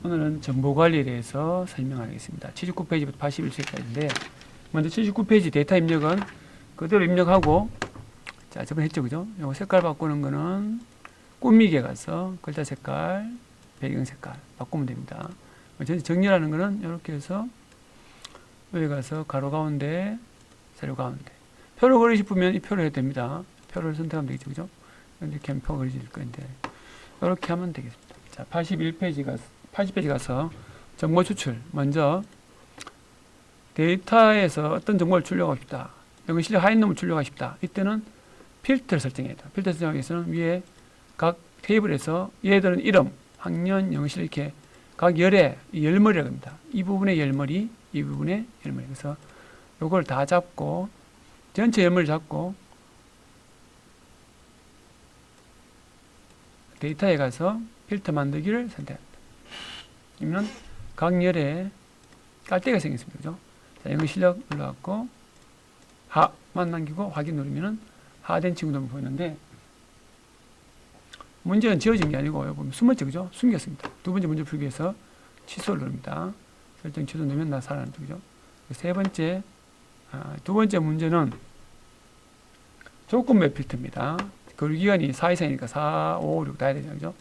오늘은 정보관리에 대해서 설명하겠습니다. 79페이지부터 81페이지까지인데 먼저 79페이지 데이터 입력은 그대로 입력하고 자 저번에 했죠 그죠? 요거 색깔 바꾸는 거는 꾸미기에 가서 글자 색깔, 배경 색깔 바꾸면 됩니다. 정렬하는 거는 이렇게 해서 여기 가서 가로 가운데, 세로 가운데 표를 그리고 싶으면 이 표를 해도 됩니다. 표를 선택하면 되겠죠 그죠? 이렇게 하면 표가 그려질 건데 이렇게 하면 되겠습니다. 자 80페이지 가서 정보 추출. 먼저 데이터에서 어떤 정보를 출력하고 싶다. 여기 실력 하이놈을 출력하고 싶다. 이때는 필터를 설정해야 돼요. 필터 설정하기 위해서는 위에 각 테이블에서 얘들은 이름, 학년, 영실 이렇게 각 열의 열머리라고 합니다. 이 부분의 열머리, 이 부분의 열머리. 그래서 요걸 다 잡고 전체 열머리 잡고 데이터에 가서 필터 만들기를 선택합니다. 그러면 각 열에 깔대가 생겼습니다. 그죠? 자, 영어 실력 눌러갖고 하만 남기고 확인 누르면은 하된 친구들만 보이는데 문제는 지워진 게 아니고 여기 보면 숨었죠. 그죠? 숨겼습니다. 두 번째 문제 풀기 위해서 취소를 누릅니다. 설정 취소 누르면 나 살아난다. 그죠? 세 번째, 두 번째 문제는 조건 맵 필터입니다. 거리기간이 4 이상이니까 4, 5, 6 다 해야 되죠. 그죠?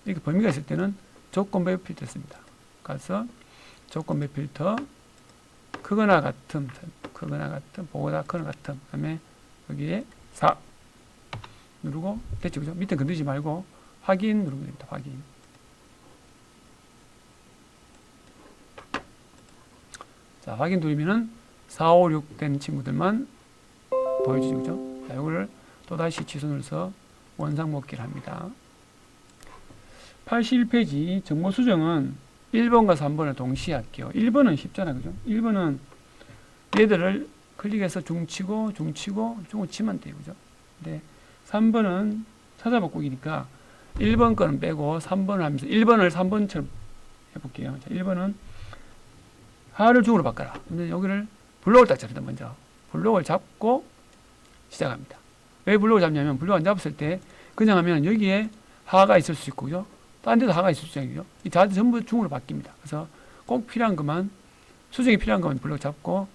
이렇게 범위가 있을 때는 조건 맵 필터 씁니다. 가서 조건 맵 필터 크거나 같음, 보다 크거나 같음, 그 다음에 여기에 4 누르고 됐죠. 그죠? 밑에 건드리지 말고 확인 누르면 됩니다. 확인. 자, 확인 누르면은 4, 5, 6 된 친구들만 보여주죠. 그죠? 자, 이거를 또다시 취소 눌러서 원상 복귀를 합니다. 81페이지 정보 수정은 1번과 3번을 동시에 할게요. 1번은 쉽잖아. 그죠? 1번은 얘들을 클릭해서 중치고 치면 돼요. 그죠? 근데 3번은 찾아 바꾸기니까 1번 거는 빼고 3번을 하면서 1번을 3번처럼 해볼게요. 자, 1번은 하를 중으로 바꿔라. 근데 여기를 블록을 딱 잡습니다. 먼저 블록을 잡고 시작합니다. 왜 블록을 잡냐면 블록 안 잡았을 때 그냥 하면 여기에 하가 있을 수 있고 그죠? 딴 데도 하가 있을 수 있죠. 이 자들 전부 중으로 바뀝니다. 그래서 꼭 필요한 것만 수정이 필요한 것만 블록 잡고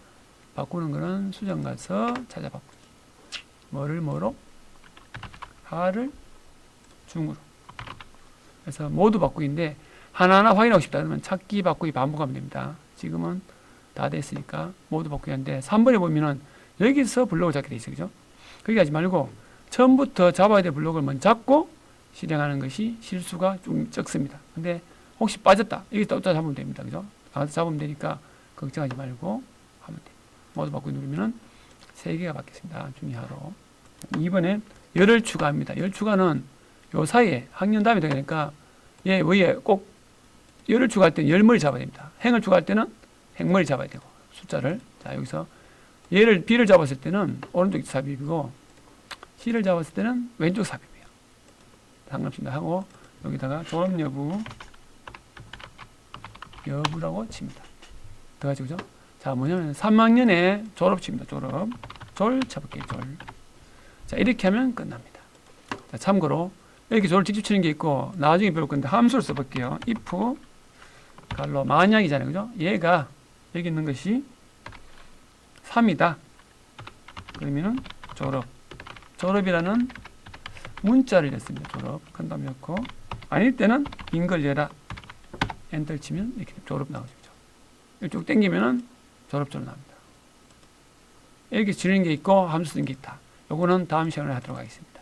바꾸는 거는 수정 가서 찾아 바꾸기. 뭐로? 하를 중으로. 그래서 모두 바꾸기인데 하나하나 확인하고 싶다 그러면 찾기 바꾸기 반복하면 됩니다. 지금은 다 됐으니까 모두 바꾸기 하는데 3번에 보면은 여기서 블록을 잡게 돼 있어요. 그죠? 그렇게 하지 말고 처음부터 잡아야 될 블록을 먼저 잡고 실행하는 것이 실수가 좀 적습니다. 근데 혹시 빠졌다. 여기서 또 잡으면 됩니다. 그죠? 가서 잡으면 되니까 걱정하지 말고 하면 돼요. 모두 바꾸기 누르면은 3개가 바뀌었습니다. 중이하로. 2번에 열을 추가합니다. 열 추가는 요 사이에 학년 다음에 되니까 얘 위에 꼭 열을 추가할 때는 열머리 잡아야 됩니다. 행을 추가할 때는 행머리 잡아야 되고 숫자를 자 여기서 얘를 B를 잡았을 때는 오른쪽 삽입이고 C를 잡았을 때는 왼쪽 삽입이에요. 상관없습니다. 하고 여기다가 졸업 여부라고 칩니다. 들어가죠 그죠? 자 뭐냐면 3학년에 졸업 칩니다. 졸 쳐볼게요. 자 이렇게 하면 끝납니다. 자 참고로 이렇게 졸을 직접 치는 게 있고 나중에 배울 건데 함수를 써볼게요. if 갈로 만약이잖아요. 그죠? 얘가 여기 있는 것이 3이다. 그러면은 졸업이라는 문자를 냈습니다. 졸업 큰 다음에 넣고 아닐 때는 빈 걸 열라 엔터 치면 이렇게 졸업 나오죠. 이쪽 당기면은 졸업처럼 나옵니다. 이렇게 지는 게 있고 함수 쓰는 게 있다. 요거는 다음 시간에 하도록 하겠습니다.